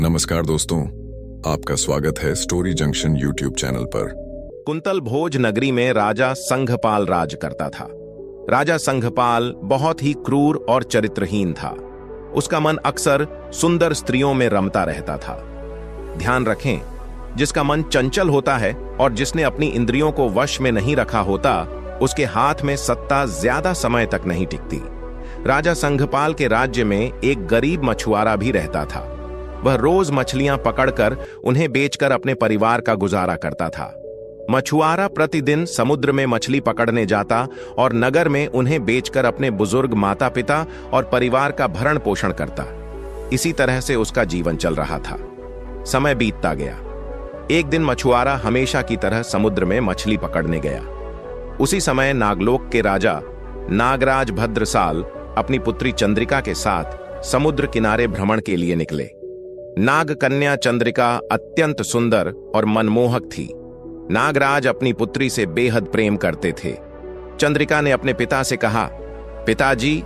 नमस्कार दोस्तों, आपका स्वागत है स्टोरी जंक्शन यूट्यूब चैनल पर। कुंतल भोज नगरी में राजा संघपाल राज करता था। राजा संघपाल बहुत ही क्रूर और चरित्रहीन था। उसका मन अक्सर सुंदर स्त्रियों में रमता रहता था। ध्यान रखें, जिसका मन चंचल होता है और जिसने अपनी इंद्रियों को वश में नहीं रखा होता, उसके हाथ में सत्ता ज्यादा समय तक नहीं टिकती। राजा संघपाल के राज्य में एक गरीब मछुआरा भी रहता था। वह रोज मछलियां पकड़कर उन्हें बेचकर अपने परिवार का गुजारा करता था। मछुआरा प्रतिदिन समुद्र में मछली पकड़ने जाता और नगर में उन्हें बेचकर अपने बुजुर्ग माता पिता और परिवार का भरण पोषण करता। इसी तरह से उसका जीवन चल रहा था। समय बीतता गया। एक दिन मछुआरा हमेशा की तरह समुद्र में मछली पकड़ने गया। उसी समय नागलोक के राजा नागराज भद्रसाल अपनी पुत्री चंद्रिका के साथ समुद्र किनारे भ्रमण के लिए निकले। नाग कन्या चंद्रिका अत्यंत सुंदर और मनमोहक थी। नागराज अपनी पुत्री से बेहद प्रेम करते थे। चंद्रिका ने अपने पिता से कहा, पिताजी,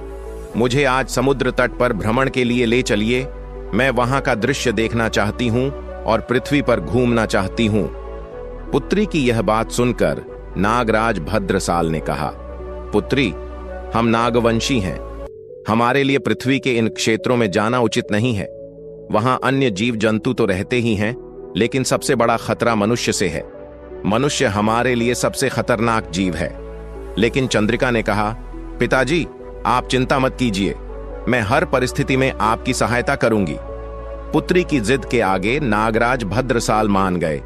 मुझे आज समुद्र तट पर भ्रमण के लिए ले चलिए। मैं वहां का दृश्य देखना चाहती हूं और पृथ्वी पर घूमना चाहती हूं। पुत्री की यह बात सुनकर नागराज भद्रसाल ने कहा, पुत्री, हम नागवंशी हैं। हमारे लिए पृथ्वी के इन क्षेत्रों में जाना उचित नहीं है। वहां अन्य जीव जंतु तो रहते ही हैं, लेकिन सबसे बड़ा खतरा मनुष्य से है। मनुष्य हमारे लिए सबसे खतरनाक जीव है। लेकिन चंद्रिका ने कहा, पिताजी, आप चिंता मत कीजिए। मैं हर परिस्थिति में आपकी सहायता करूंगी। पुत्री की जिद के आगे नागराज भद्रसाल मान गए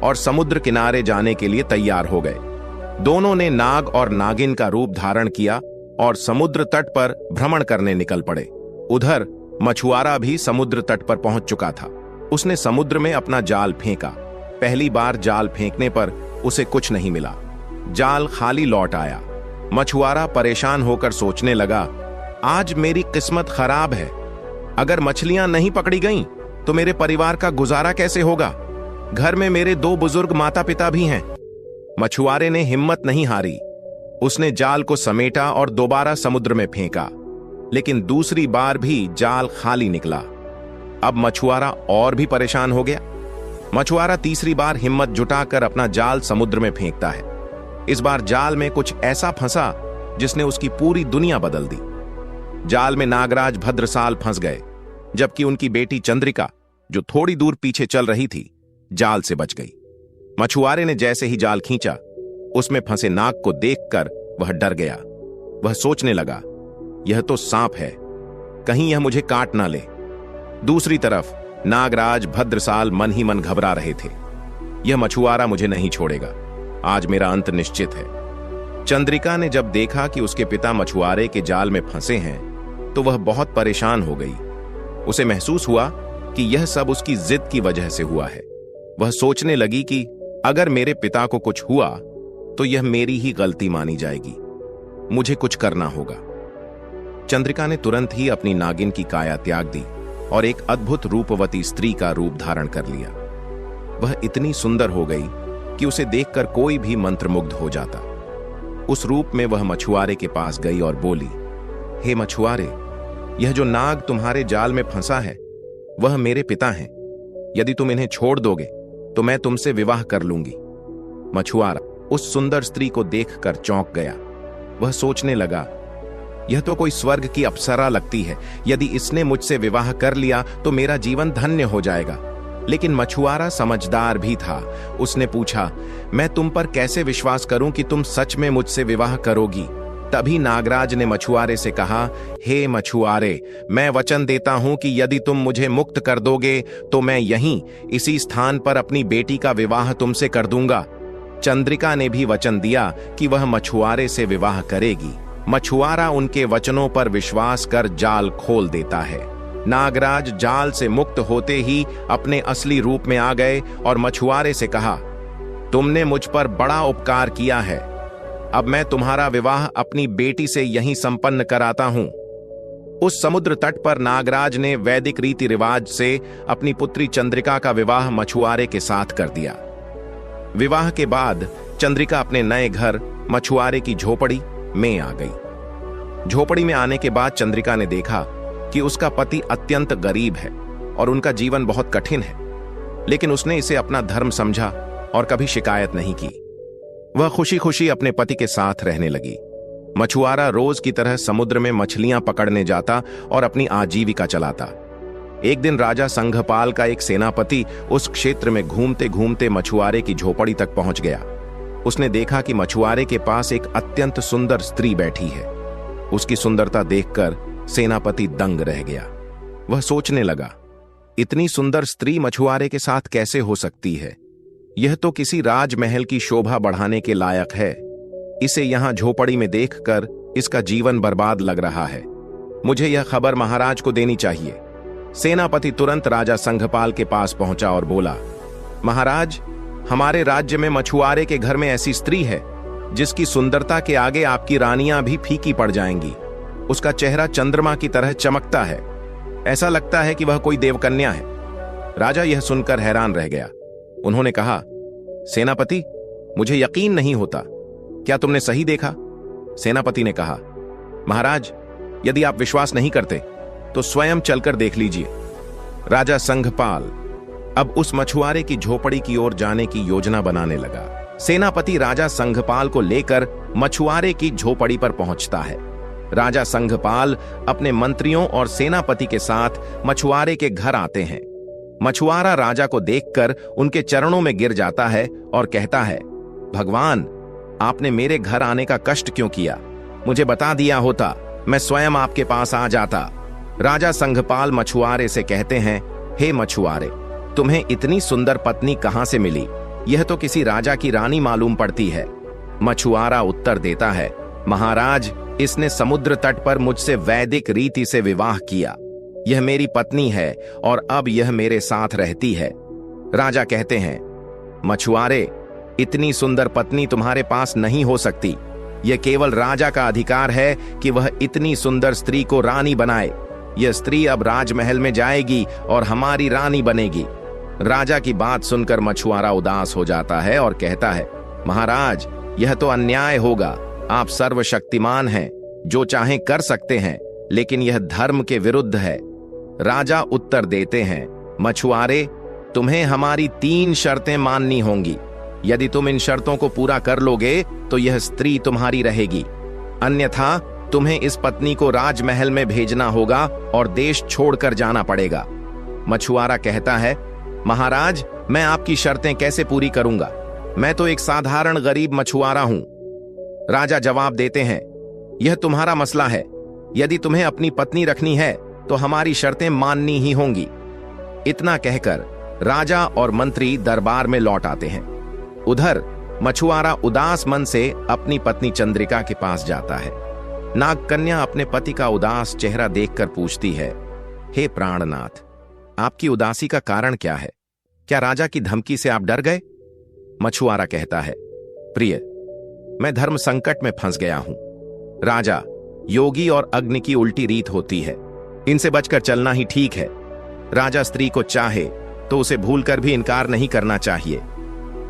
और समुद्र किनारे जाने के लिए तैयार हो गए। दोनों ने नाग और नागिन का रूप धारण किया और समुद्र तट पर भ्रमण करने निकल पड़े। उधर मछुआरा भी समुद्र तट पर पहुंच चुका था। उसने समुद्र में अपना जाल फेंका। पहली बार जाल फेंकने पर उसे कुछ नहीं मिला। जाल खाली लौट आया। मछुआरा परेशान होकर सोचने लगा, आज मेरी किस्मत खराब है। अगर मछलियां नहीं पकड़ी गईं, तो मेरे परिवार का गुजारा कैसे होगा? घर में मेरे 2 बुजुर्ग माता पिता भी हैं। मछुआरे ने हिम्मत नहीं हारी। उसने जाल को समेटा और दोबारा समुद्र में फेंका, लेकिन दूसरी बार भी जाल खाली निकला। अब मछुआरा और भी परेशान हो गया। मछुआरा तीसरी बार हिम्मत जुटाकर अपना जाल समुद्र में फेंकता है। इस बार जाल में कुछ ऐसा फंसा जिसने उसकी पूरी दुनिया बदल दी। जाल में नागराज भद्रसाल फंस गए, जबकि उनकी बेटी चंद्रिका, जो थोड़ी दूर पीछे चल रही थी, जाल से बच गई। मछुआरे ने जैसे ही जाल खींचा, उसमें फंसे नाग को देखकर वह डर गया। वह सोचने लगा, यह तो सांप है, कहीं यह मुझे काट ना ले। दूसरी तरफ नागराज भद्रसाल मन ही मन घबरा रहे थे। यह मछुआरा मुझे नहीं छोड़ेगा, आज मेरा अंत निश्चित है। चंद्रिका ने जब देखा कि उसके पिता मछुआरे के जाल में फंसे हैं, तो वह बहुत परेशान हो गई। उसे महसूस हुआ कि यह सब उसकी जिद की वजह से हुआ है। वह सोचने लगी कि अगर मेरे पिता को कुछ हुआ तो यह मेरी ही गलती मानी जाएगी। मुझे कुछ करना होगा। चंद्रिका ने तुरंत ही अपनी नागिन की काया त्याग दी और एक अद्भुत रूपवती स्त्री का रूप धारण कर लिया। वह इतनी सुंदर हो गई कि उसे देखकर कोई भी मंत्रमुग्ध हो जाता। उस रूप में वह मछुआरे के पास गई और बोली, हे मछुआरे, यह जो नाग तुम्हारे जाल में फंसा है, वह मेरे पिता हैं। यदि तुम इन्हें छोड़ दोगे तो मैं तुमसे विवाह कर लूंगी। मछुआरा उस सुंदर स्त्री को देखकर चौंक गया। वह सोचने लगा, यह तो कोई स्वर्ग की अप्सरा लगती है। यदि इसने मुझसे विवाह कर लिया तो मेरा जीवन धन्य हो जाएगा। लेकिन मछुआरा समझदार भी था। उसने पूछा, मैं तुम पर कैसे विश्वास करूं कि तुम सच में मुझसे विवाह करोगी? तभी नागराज ने मछुआरे से कहा, हे मछुआरे, मैं वचन देता हूं कि यदि तुम मुझे मुक्त कर दोगे तो मैं यहीं इसी स्थान पर अपनी बेटी का विवाह तुमसे कर दूंगा। चंद्रिका ने भी वचन दिया कि वह मछुआरे से विवाह करेगी। मछुआरा उनके वचनों पर विश्वास कर जाल खोल देता है। नागराज जाल से मुक्त होते ही अपने असली रूप में आ गए और मछुआरे से कहा, तुमने मुझ पर बड़ा उपकार किया है। अब मैं तुम्हारा विवाह अपनी बेटी से यहीं संपन्न कराता हूं। उस समुद्र तट पर नागराज ने वैदिक रीति रिवाज से अपनी पुत्री चंद्रिका का विवाह मछुआरे के साथ कर दिया। विवाह के बाद चंद्रिका अपने नए घर मछुआरे की झोपड़ी में आ गई। झोपड़ी में आने के बाद चंद्रिका ने देखा कि उसका पति अत्यंत गरीब है और उनका जीवन बहुत कठिन है, लेकिन उसने इसे अपना धर्म समझा और कभी शिकायत नहीं की। वह खुशी खुशी अपने पति के साथ रहने लगी। मछुआरा रोज की तरह समुद्र में मछलियां पकड़ने जाता और अपनी आजीविका चलाता। एक दिन राजा संघपाल का एक सेनापति उस क्षेत्र में घूमते घूमते मछुआरे की झोपड़ी तक पहुंच गया। उसने देखा कि मछुआरे के पास एक अत्यंत सुंदर स्त्री बैठी है। उसकी सुंदरता देखकर सेनापति दंग रह गया। वह सोचने लगा, इतनी सुंदर स्त्री मछुआरे के साथ कैसे हो सकती है? यह तो किसी राजमहल की शोभा बढ़ाने के लायक है। इसे यहां झोपड़ी में देखकर इसका जीवन बर्बाद लग रहा है। मुझे यह खबर महाराज को देनी चाहिए। सेनापति तुरंत राजा संघपाल के पास पहुंचा और बोला, महाराज, हमारे राज्य में मछुआरे के घर में ऐसी स्त्री है जिसकी सुंदरता के आगे आपकी रानियां भी फीकी पड़ जाएंगी। उसका चेहरा चंद्रमा की तरह चमकता है। ऐसा लगता है कि वह कोई देवकन्या है। राजा यह सुनकर हैरान रह गया। उन्होंने कहा, सेनापति, मुझे यकीन नहीं होता। क्या तुमने सही देखा? सेनापति ने कहा, महाराज, यदि आप विश्वास नहीं करते तो स्वयं चलकर देख लीजिए। राजा संघपाल अब उस मछुआरे की झोपड़ी की ओर जाने की योजना बनाने लगा। सेनापति राजा संघपाल को लेकर मछुआरे की झोपड़ी पर पहुंचता है। राजा संघपाल अपने मंत्रियों और सेनापति के साथ मछुआरे के घर आते हैं। मछुआरा राजा को देखकर उनके चरणों में गिर जाता है और कहता है, भगवान, आपने मेरे घर आने का कष्ट क्यों किया? मुझे बता दिया होता, मैं स्वयं आपके पास आ जाता। राजा संघपाल मछुआरे से कहते हैं, हे मछुआरे, तुम्हें इतनी सुंदर पत्नी कहां से मिली? यह तो किसी राजा की रानी मालूम पड़ती है। मछुआरा उत्तर देता है, महाराज, इसने समुद्र तट पर मुझसे वैदिक रीति से विवाह किया। यह मेरी पत्नी है और अब यह मेरे साथ रहती है। राजा कहते हैं, मछुआरे, इतनी सुंदर पत्नी तुम्हारे पास नहीं हो सकती। यह केवल राजा का अधिकार है कि वह इतनी सुंदर स्त्री को रानी बनाए। यह स्त्री अब राजमहल में जाएगी और हमारी रानी बनेगी। राजा की बात सुनकर मछुआरा उदास हो जाता है और कहता है, महाराज, यह तो अन्याय होगा। आप सर्वशक्तिमान हैं, जो चाहें कर सकते हैं, लेकिन यह धर्म के विरुद्ध है। राजा उत्तर देते हैं, मछुआरे, तुम्हें हमारी 3 शर्तें माननी होंगी। यदि तुम इन शर्तों को पूरा कर लोगे तो यह स्त्री तुम्हारी रहेगी, अन्यथा तुम्हें इस पत्नी को राजमहल में भेजना होगा और देश छोड़कर जाना पड़ेगा। मछुआरा कहता है, महाराज, मैं आपकी शर्तें कैसे पूरी करूंगा? मैं तो एक साधारण गरीब मछुआरा हूं। राजा जवाब देते हैं, यह तुम्हारा मसला है। यदि तुम्हें अपनी पत्नी रखनी है तो हमारी शर्तें माननी ही होंगी। इतना कहकर राजा और मंत्री दरबार में लौट आते हैं। उधर मछुआरा उदास मन से अपनी पत्नी चंद्रिका के पास जाता है। नागकन्या अपने पति का उदास चेहरा देखकर पूछती है, हे प्राणनाथ, आपकी उदासी का कारण क्या है? क्या राजा की धमकी से आप डर गए? मछुआरा कहता है, प्रिय, मैं धर्म संकट में फंस गया हूं। राजा, योगी और अग्नि की उल्टी रीत होती है, इनसे बचकर चलना ही ठीक है। राजा स्त्री को चाहे तो उसे भूलकर भी इनकार नहीं करना चाहिए।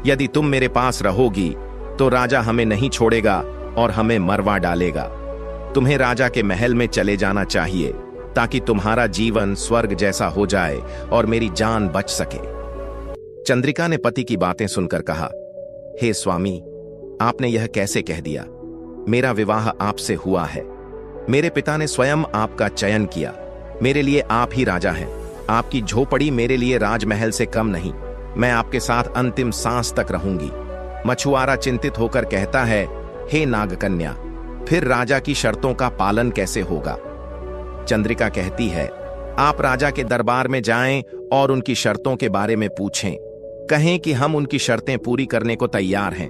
यदि तुम मेरे पास रहोगी तो राजा हमें नहीं छोड़ेगा और हमें मरवा डालेगा। तुम्हें राजा के महल में चले जाना चाहिए ताकि तुम्हारा जीवन स्वर्ग जैसा हो जाए और मेरी जान बच सके। चंद्रिका ने पति की बातें सुनकर कहा, हे स्वामी, आपने यह कैसे कह दिया? मेरा विवाह आपसे हुआ है। मेरे पिता ने स्वयं आपका चयन किया। मेरे लिए आप ही राजा हैं। आपकी झोपड़ी मेरे लिए राजमहल से कम नहीं। मैं आपके साथ अंतिम सांस तक रहूंगी। मछुआरा चिंतित होकर कहता है, हे नागकन्या, फिर राजा की शर्तों का पालन कैसे होगा? चंद्रिका कहती है, आप राजा के दरबार में जाएं और उनकी शर्तों के बारे में पूछें। कहें कि हम उनकी शर्तें पूरी करने को तैयार हैं।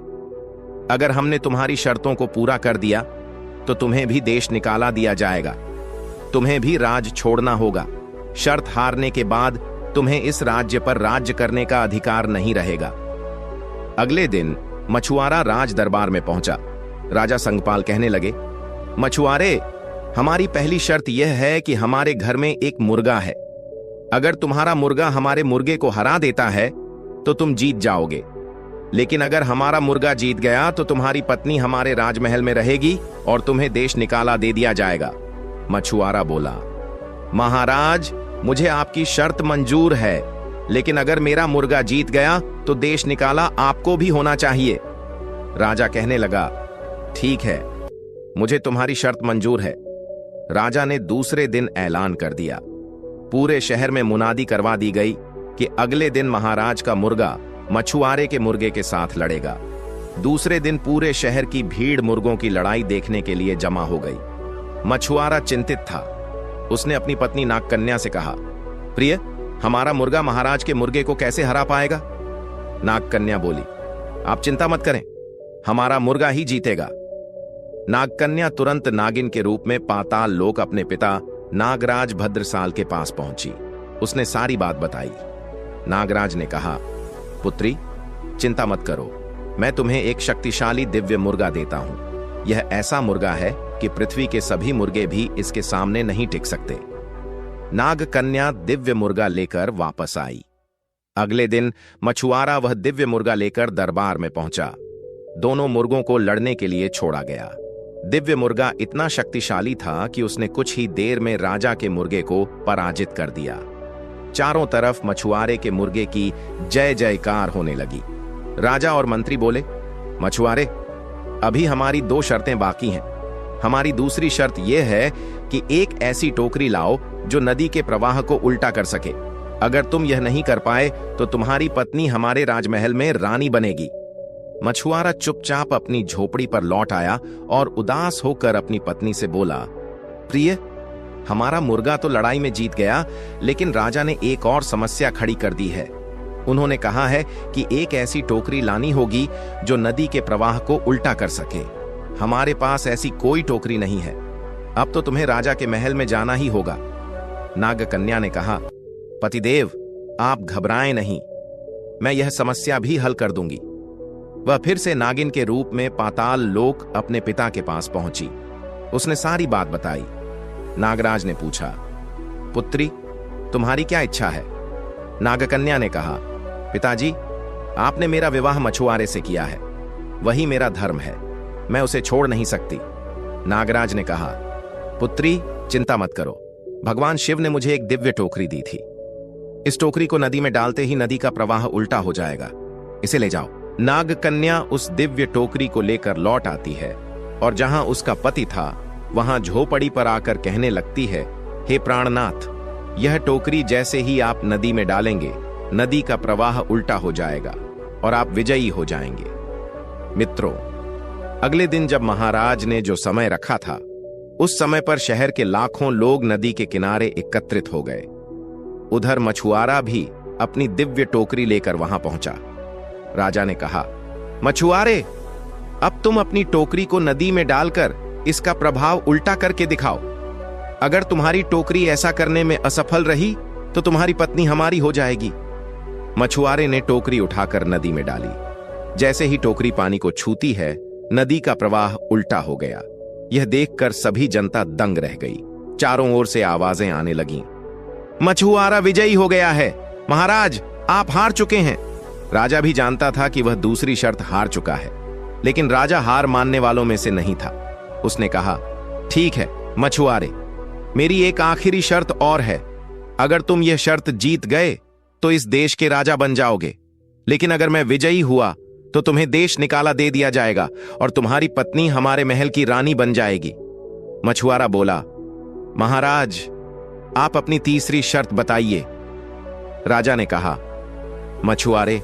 अगर हमने तुम्हारी शर्तों को पूरा कर दिया तो तुम्हें भी देश निकाला दिया जाएगा। तुम्हें भी राज छोड़ना होगा। शर्त हारने के बाद तुम्हें इस राज्य पर राज्य करने का अधिकार नहीं रहेगा। अगले दिन मछुआरा राज दरबार में पहुंचा। राजा संघपाल कहने लगे, मछुआरे, हमारी पहली शर्त यह है कि हमारे घर में एक मुर्गा है। अगर तुम्हारा मुर्गा हमारे मुर्गे को हरा देता है तो तुम जीत जाओगे, लेकिन अगर हमारा मुर्गा जीत गया तो तुम्हारी पत्नी हमारे राजमहल में रहेगी और तुम्हें देश निकाला दे दिया जाएगा। मछुआरा बोला, महाराज, मुझे आपकी शर्त मंजूर है, लेकिन अगर मेरा मुर्गा जीत गया तो देश निकाला आपको भी होना चाहिए। राजा कहने लगा, ठीक है, मुझे तुम्हारी शर्त मंजूर है। राजा ने दूसरे दिन ऐलान कर दिया। पूरे शहर में मुनादी करवा दी गई कि अगले दिन महाराज का मुर्गा मछुआरे के मुर्गे के साथ लड़ेगा। दूसरे दिन पूरे शहर की भीड़ मुर्गों की लड़ाई देखने के लिए जमा हो गई। मछुआरा चिंतित था। उसने अपनी पत्नी नागकन्या से कहा, प्रिय, हमारा मुर्गा महाराज के मुर्गे को कैसे हरा पाएगा? नागकन्या बोली, आप चिंता मत करें, हमारा मुर्गा ही जीतेगा। नागकन्या तुरंत नागिन के रूप में पाताल लोक अपने पिता नागराज भद्रसाल के पास पहुंची। उसने सारी बात बताई। नागराज ने कहा, पुत्री, चिंता मत करो, मैं तुम्हें एक शक्तिशाली दिव्य मुर्गा देता हूं। यह ऐसा मुर्गा है कि पृथ्वी के सभी मुर्गे भी इसके सामने नहीं टिक सकते। नागकन्या दिव्य मुर्गा लेकर वापस आई। अगले दिन मछुआरा वह दिव्य मुर्गा लेकर दरबार में पहुंचा। दोनों मुर्गों को लड़ने के लिए छोड़ा गया। दिव्य मुर्गा इतना शक्तिशाली था कि उसने कुछ ही देर में राजा के मुर्गे को पराजित कर दिया। चारों तरफ मछुआरे के मुर्गे की जय जयकार होने लगी। राजा और मंत्री बोले, मछुआरे, अभी हमारी 2 शर्तें बाकी हैं। हमारी दूसरी शर्त यह है कि एक ऐसी टोकरी लाओ जो नदी के प्रवाह को उल्टा कर सके। अगर तुम यह नहीं कर पाए तो तुम्हारी पत्नी हमारे राजमहल में रानी बनेगी। मछुआरा चुपचाप अपनी झोपड़ी पर लौट आया और उदास होकर अपनी पत्नी से बोला, प्रिय, हमारा मुर्गा तो लड़ाई में जीत गया, लेकिन राजा ने एक और समस्या खड़ी कर दी है। उन्होंने कहा है कि एक ऐसी टोकरी लानी होगी जो नदी के प्रवाह को उल्टा कर सके। हमारे पास ऐसी कोई टोकरी नहीं है। अब तो तुम्हें राजा के महल में जाना ही होगा। नागकन्या ने कहा, पतिदेव, आप घबराएं नहीं, मैं यह समस्या भी हल कर दूंगी। वह फिर से नागिन के रूप में पाताल लोक अपने पिता के पास पहुंची। उसने सारी बात बताई। नागराज ने पूछा, पुत्री, तुम्हारी क्या इच्छा है? नागकन्या ने कहा, पिताजी, आपने मेरा विवाह मछुआरे से किया है, वही मेरा धर्म है, मैं उसे छोड़ नहीं सकती। नागराज ने कहा, पुत्री, चिंता मत करो, भगवान शिव ने मुझे एक दिव्य टोकरी दी थी। इस टोकरी को नदी में डालते ही नदी का प्रवाह उल्टा हो जाएगा, इसे ले जाओ। नागकन्या उस दिव्य टोकरी को लेकर लौट आती है और जहां उसका पति था वहां झोपड़ी पर आकर कहने लगती है, हे प्राणनाथ, यह टोकरी जैसे ही आप नदी में डालेंगे, नदी का प्रवाह उल्टा हो जाएगा और आप विजयी हो जाएंगे। मित्रों, अगले दिन जब महाराज ने जो समय रखा था, उस समय पर शहर के लाखों लोग नदी के किनारे एकत्रित हो गए। उधर मछुआरा भी अपनी दिव्य टोकरी लेकर वहां पहुंचा। राजा ने कहा, मछुआरे, अब तुम अपनी टोकरी को नदी में डालकर इसका प्रभाव उल्टा करके दिखाओ। अगर तुम्हारी टोकरी ऐसा करने में असफल रही तो तुम्हारी पत्नी हमारी हो जाएगी। मछुआरे ने टोकरी उठाकर नदी में डाली। जैसे ही टोकरी पानी को छूती है, नदी का प्रवाह उल्टा हो गया। यह देखकर सभी जनता दंग रह गई। चारों ओर से आवाजें आने लगीं, मछुआरा विजयी हो गया है, महाराज, आप हार चुके हैं। राजा भी जानता था कि वह दूसरी शर्त हार चुका है, लेकिन राजा हार मानने वालों में से नहीं था। उसने कहा, ठीक है मछुआरे, मेरी एक आखिरी शर्त और है। अगर तुम यह शर्त जीत गए तो इस देश के राजा बन जाओगे, लेकिन अगर मैं विजयी हुआ तो तुम्हें देश निकाला दे दिया जाएगा और तुम्हारी पत्नी हमारे महल की रानी बन जाएगी। मछुआरा बोला, महाराज, आप अपनी तीसरी शर्त बताइए। राजा ने कहा, मछुआरे,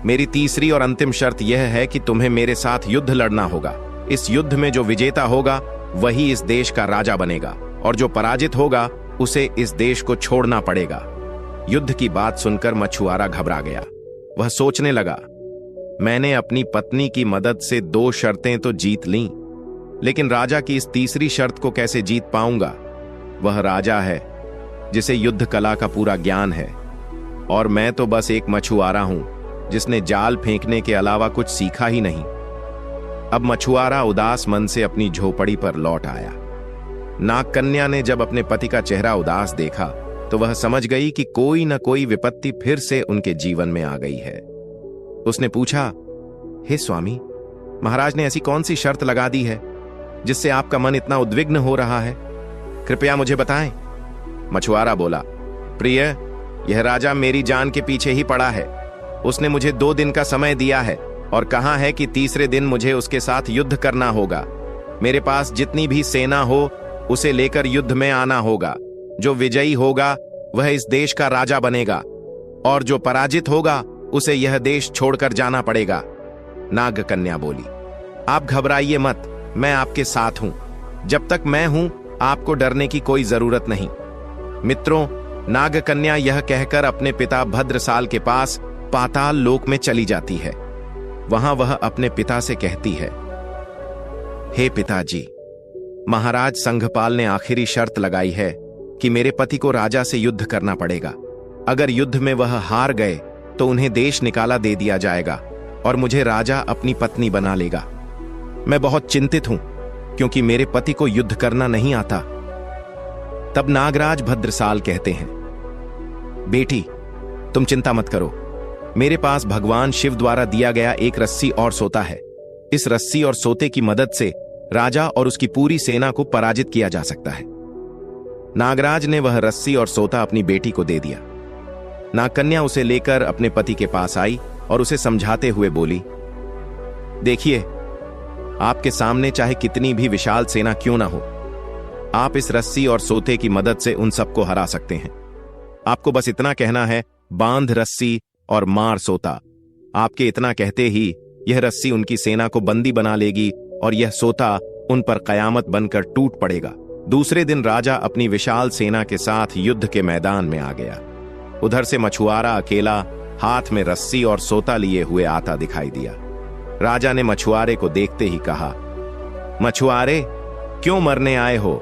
मेरी तीसरी और अंतिम शर्त यह है कि तुम्हें मेरे साथ युद्ध लड़ना होगा। इस युद्ध में जो विजेता होगा वही इस देश का राजा बनेगा और जो पराजित होगा उसे इस देश को छोड़ना पड़ेगा। युद्ध की बात सुनकर मछुआरा घबरा गया। वह सोचने लगा, मैंने अपनी पत्नी की मदद से 2 शर्तें तो जीत लीं, लेकिन राजा की इस तीसरी शर्त को कैसे जीत पाऊंगा? वह राजा है जिसे युद्ध कला का पूरा ज्ञान है और मैं तो बस एक मछुआरा हूं जिसने जाल फेंकने के अलावा कुछ सीखा ही नहीं। अब मछुआरा उदास मन से अपनी झोपड़ी पर लौट आया। नागकन्या ने जब अपने पति का चेहरा उदास देखा तो वह समझ गई कि कोई न कोई विपत्ति फिर से उनके जीवन में आ गई है। उसने पूछा, हे स्वामी, महाराज ने ऐसी कौन सी शर्त लगा दी है जिससे आपका मन इतना उद्विग्न हो रहा है? कृपया मुझे बताएं। मछुआरा बोला, प्रिय, यह राजा मेरी जान के पीछे ही पड़ा है। उसने मुझे 2 दिन का समय दिया है और कहा है कि तीसरे दिन मुझे उसके साथ युद्ध करना होगा। मेरे पास जितनी भी सेना हो उसे लेकर युद्ध में आना होगा। जो विजयी होगा वह इस देश का राजा बनेगा और जो पराजित होगा उसे यह देश छोड़कर जाना पड़ेगा। नाग कन्या बोली, आप घबराइए मत, मैं आपके साथ हूं। जब तक मैं हूं आपको डरने की कोई जरूरत नहीं। मित्रों, नाग कन्या यह कहकर अपने पिता भद्रसाल के पास पाताल लोक में चली जाती है। वहां वह अपने पिता से कहती है, हे पिताजी, महाराज संघपाल ने आखिरी शर्त लगाई है कि मेरे पति को राजा से युद्ध करना पड़ेगा। अगर युद्ध में वह हार गए तो उन्हें देश निकाला दे दिया जाएगा और मुझे राजा अपनी पत्नी बना लेगा। मैं बहुत चिंतित हूं क्योंकि मेरे पति को युद्ध करना नहीं आता। तब नागराज भद्रसाल कहते हैं, बेटी, तुम चिंता मत करो। मेरे पास भगवान शिव द्वारा दिया गया एक रस्सी और सोता है। इस रस्सी और सोते की मदद से राजा और उसकी पूरी सेना को पराजित किया जा सकता है। नागराज ने वह रस्सी और सोता अपनी बेटी को दे दिया। नागकन्या उसे लेकर अपने पति के पास आई और उसे समझाते हुए बोली, देखिए, आपके सामने चाहे कितनी भी विशाल सेना क्यों ना हो, आप इस रस्सी और सोते की मदद से उन सबको हरा सकते हैं। आपको बस इतना कहना है, बांध रस्सी और मार सोता। आपके इतना कहते ही यह रस्सी उनकी सेना को बंदी बना लेगी और यह सोता उन पर कयामत बनकर टूट पड़ेगा। दूसरे दिन राजा अपनी विशाल सेना के साथ युद्ध के मैदान में आ गया। उधर से मछुआरा अकेला हाथ में रस्सी और सोता लिए हुए आता दिखाई दिया। राजा ने मछुआरे को देखते ही कहा, मछुआरे, क्यों मरने आए हो?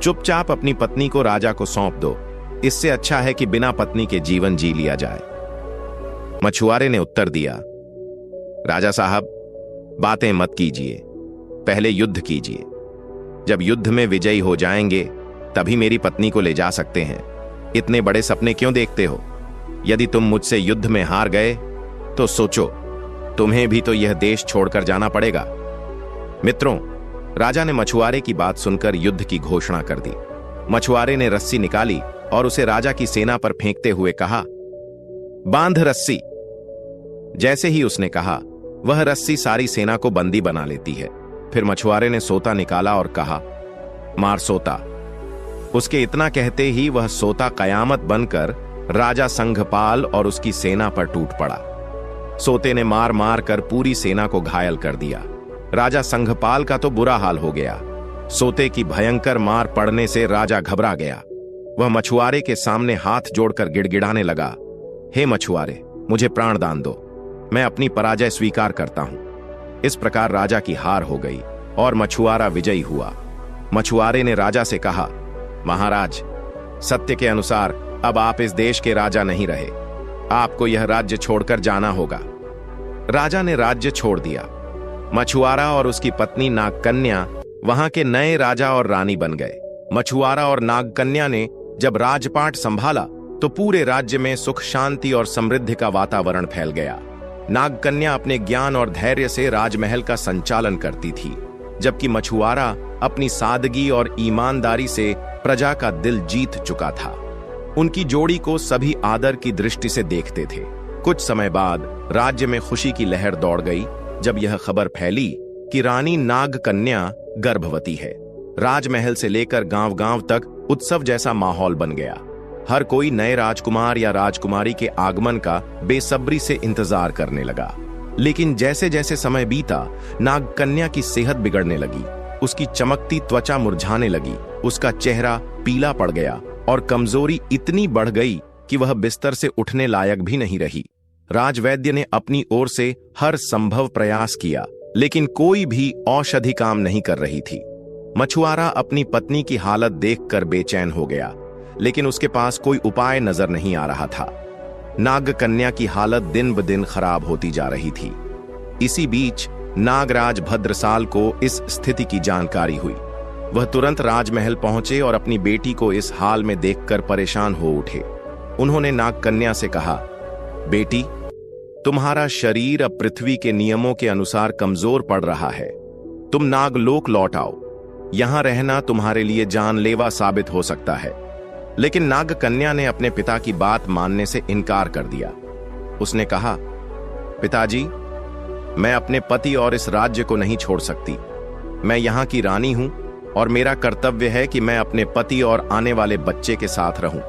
चुपचाप अपनी पत्नी को राजा को सौंप दो। इससे अच्छा है कि बिना पत्नी के जीवन जी लिया जाए। मछुआरे ने उत्तर दिया, राजा साहब, बातें मत कीजिए, पहले युद्ध कीजिए। जब युद्ध में विजयी हो जाएंगे तभी मेरी पत्नी को ले जा सकते हैं। इतने बड़े सपने क्यों देखते हो? यदि तुम मुझसे युद्ध में हार गए तो सोचो, तुम्हें भी तो यह देश छोड़कर जाना पड़ेगा। मित्रों, राजा ने मछुआरे की बात सुनकर युद्ध की घोषणा कर दी। मछुआरे ने रस्सी निकाली और उसे राजा की सेना पर फेंकते हुए कहा, बांध रस्सी। जैसे ही उसने कहा, वह रस्सी सारी सेना को बंदी बना लेती है। फिर मछुआरे ने सोता निकाला और कहा, मार सोता। उसके इतना कहते ही वह सोता कयामत बनकर राजा संघपाल और उसकी सेना पर टूट पड़ा। सोते ने मार मार कर पूरी सेना को घायल कर दिया। राजा संघपाल का तो बुरा हाल हो गया। सोते की भयंकर मार पड़ने से राजा घबरा गया। वह मछुआरे के सामने हाथ जोड़कर गिड़गिड़ाने लगा, हे मछुआरे, मुझे प्राण दान दो, मैं अपनी पराजय स्वीकार करता हूं। इस प्रकार राजा की हार हो गई और मछुआरा विजयी हुआ। मछुआरे ने राजा से कहा, महाराज, सत्य के अनुसार अब आप इस देश के राजा नहीं रहे। आपको यह राज्य छोड़कर जाना होगा। राजा ने राज्य छोड़ दिया। मछुआरा और उसकी पत्नी नागकन्या वहां के नए राजा और रानी बन गए। मछुआरा और नागकन्या ने जब राजपाट संभाला तो पूरे राज्य में सुख, शांति और समृद्धि का वातावरण फैल गया। नागकन्या अपने ज्ञान और धैर्य से राजमहल का संचालन करती थी, जबकि मछुआरा अपनी सादगी और ईमानदारी से प्रजा का दिल जीत चुका था। उनकी जोड़ी को सभी आदर की दृष्टि से देखते थे। कुछ समय बाद राज्य में खुशी की लहर दौड़ गई जब यह खबर फैली कि रानी नागकन्या गर्भवती है। राजमहल से लेकर गांव-गांव तक उत्सव जैसा माहौल बन गया। हर कोई नए राजकुमार या राजकुमारी के आगमन का बेसब्री से इंतजार करने लगा। लेकिन जैसे जैसे समय बीता, नागकन्या की सेहत बिगड़ने लगी। उसकी चमकती त्वचा मुरझाने लगी, उसका चेहरा पीला पड़ गया और कमजोरी इतनी बढ़ गई कि वह बिस्तर से उठने लायक भी नहीं रही। राजवैद्य ने अपनी ओर से हर संभव प्रयास किया, लेकिन कोई भी औषधि काम नहीं कर रही थी। मछुआरा अपनी पत्नी की हालत देखकर बेचैन हो गया, लेकिन उसके पास कोई उपाय नजर नहीं आ रहा था। नागकन्या की हालत दिन ब दिन खराब होती जा रही थी। इसी बीच नागराज भद्रसाल को इस स्थिति की जानकारी हुई। वह तुरंत राजमहल पहुंचे और अपनी बेटी को इस हाल में देखकर परेशान हो उठे। उन्होंने नागकन्या से कहा, बेटी, तुम्हारा शरीर अब पृथ्वी के नियमों के अनुसार कमजोर पड़ रहा है। तुम नागलोक लौट आओ। यहां रहना तुम्हारे लिए जानलेवा साबित हो सकता है। लेकिन नागकन्या ने अपने पिता की बात मानने से इनकार कर दिया। उसने कहा, पिताजी, मैं अपने पति और इस राज्य को नहीं छोड़ सकती। मैं यहाँ की रानी हूं और मेरा कर्तव्य है कि मैं अपने पति और आने वाले बच्चे के साथ रहूं।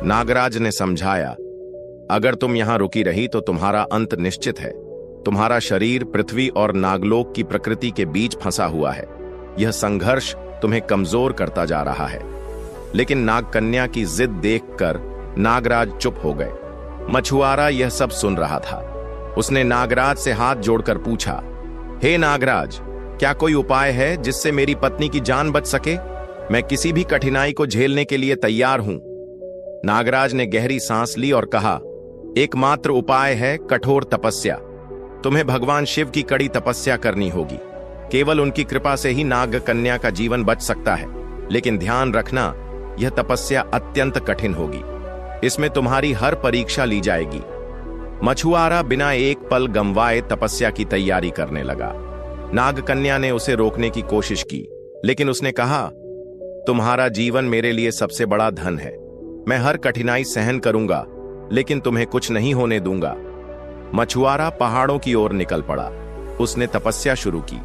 नागराज ने समझाया, अगर तुम यहां रुकी रही तो तुम्हारा अंत निश्चित है। तुम्हारा शरीर पृथ्वी और नागलोक की प्रकृति के बीच फंसा हुआ है। यह संघर्ष तुम्हें कमजोर करता जा रहा है। लेकिन नागकन्या की जिद देखकर नागराज चुप हो गए। मछुआरा यह सब सुन रहा था। उसने नागराज से हाथ जोड़कर पूछा, हे नागराज, क्या कोई उपाय है जिससे मेरी पत्नी की जान बच सके? मैं किसी भी कठिनाई को झेलने के लिए तैयार हूं। नागराज ने गहरी सांस ली और कहा, एकमात्र उपाय है कठोर तपस्या। तुम्हें भगवान शिव की कड़ी तपस्या करनी होगी। केवल उनकी कृपा से ही नागकन्या का जीवन बच सकता है। लेकिन ध्यान रखना, यह तपस्या अत्यंत कठिन होगी। इसमें तुम्हारी हर परीक्षा ली जाएगी। मछुआरा बिना एक पल गंवाए तपस्या की तैयारी करने लगा। नागकन्या ने उसे रोकने की कोशिश की, लेकिन उसने कहा, तुम्हारा जीवन मेरे लिए सबसे बड़ा धन है। मैं हर कठिनाई सहन करूंगा, लेकिन तुम्हें कुछ नहीं होने दूंगा। मछुआरा पहाड़ों की ओर निकल पड़ा। उसने तपस्या शुरू की।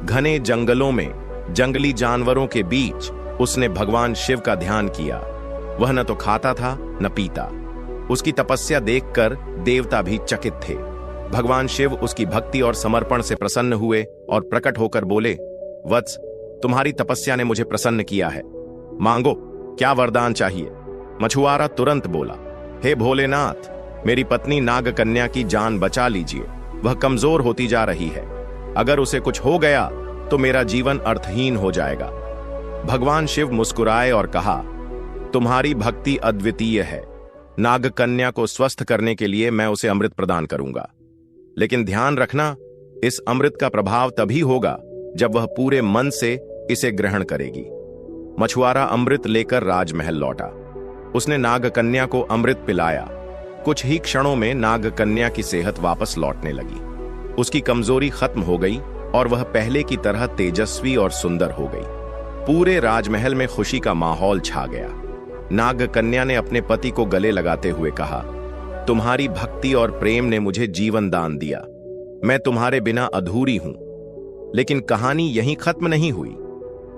घने जंगलों में जंगली जानवरों के बीच उसने भगवान शिव का ध्यान किया। वह न तो खाता था न पीता। उसकी तपस्या देखकर देवता भी चकित थे। भगवान शिव उसकी भक्ति और समर्पण से प्रसन्न हुए और प्रकट होकर बोले, वत्स, तुम्हारी तपस्या ने मुझे प्रसन्न किया है। मांगो, क्या वरदान चाहिए? मछुआरा तुरंत बोला, हे भोलेनाथ, मेरी पत्नी नागकन्या की जान बचा लीजिए। वह कमजोर होती जा रही है। अगर उसे कुछ हो गया तो मेरा जीवन अर्थहीन हो जाएगा। भगवान शिव मुस्कुराए और कहा, तुम्हारी भक्ति अद्वितीय है। नागकन्या को स्वस्थ करने के लिए मैं उसे अमृत प्रदान करूंगा। लेकिन ध्यान रखना, इस अमृत का प्रभाव तभी होगा जब वह पूरे मन से इसे ग्रहण करेगी। मछुआरा अमृत लेकर राजमहल लौटा। उसने नागकन्या को अमृत पिलाया। कुछ ही क्षणों में नागकन्या की सेहत वापस लौटने लगी। उसकी कमजोरी खत्म हो गई और वह पहले की तरह तेजस्वी और सुंदर हो गई। पूरे राजमहल में खुशी का माहौल छा गया। नागकन्या ने अपने पति को गले लगाते हुए कहा, तुम्हारी भक्ति और प्रेम ने मुझे जीवन दान दिया। मैं तुम्हारे बिना अधूरी हूं। लेकिन कहानी यहीं खत्म नहीं हुई।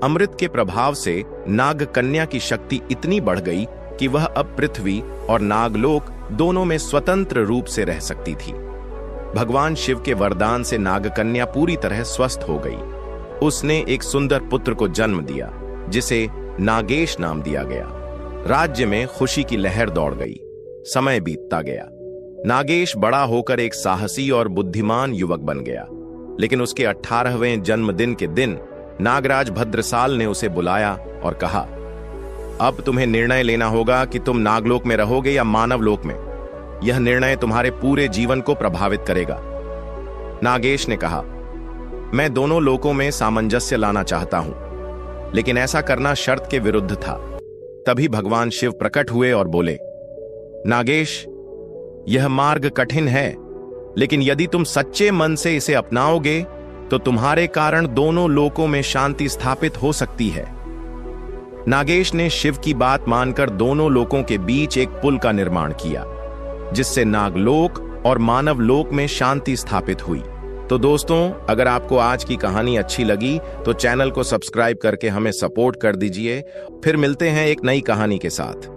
अमृत के प्रभाव से नागकन्या की शक्ति इतनी बढ़ गई कि वह अब पृथ्वी और नागलोक दोनों में स्वतंत्र रूप से रह सकती थी। भगवान शिव के वरदान से नागकन्या पूरी तरह स्वस्थ हो गई। उसने एक सुंदर पुत्र को जन्म दिया, जिसे नागेश नाम दिया गया। राज्य में खुशी की लहर दौड़ गई। समय बीतता गया। नागेश बड़ा होकर एक साहसी और बुद्धिमान युवक बन गया। लेकिन उसके 18वें जन्मदिन के दिन नागराज भद्रसाल ने उसे बुलाया और कहा, अब तुम्हें निर्णय लेना होगा कि तुम नागलोक में रहोगे या मानवलोक में। यह निर्णय तुम्हारे पूरे जीवन को प्रभावित करेगा। नागेश ने कहा, मैं दोनों लोकों में सामंजस्य लाना चाहता हूं, लेकिन ऐसा करना शर्त के विरुद्ध था। तभी भगवान शिव प्रकट हुए और बोले, नागेश, यह मार्ग कठिन है, लेकिन यदि तुम सच्चे मन से इसे अपनाओगे तो तुम्हारे कारण दोनों लोकों में शांति स्थापित हो सकती है। नागेश ने शिव की बात मानकर दोनों लोकों के बीच एक पुल का निर्माण किया, जिससे नागलोक और मानवलोक में शांति स्थापित हुई। तो दोस्तों, अगर आपको आज की कहानी अच्छी लगी तो चैनल को सब्सक्राइब करके हमें सपोर्ट कर दीजिए। फिर मिलते हैं एक नई कहानी के साथ।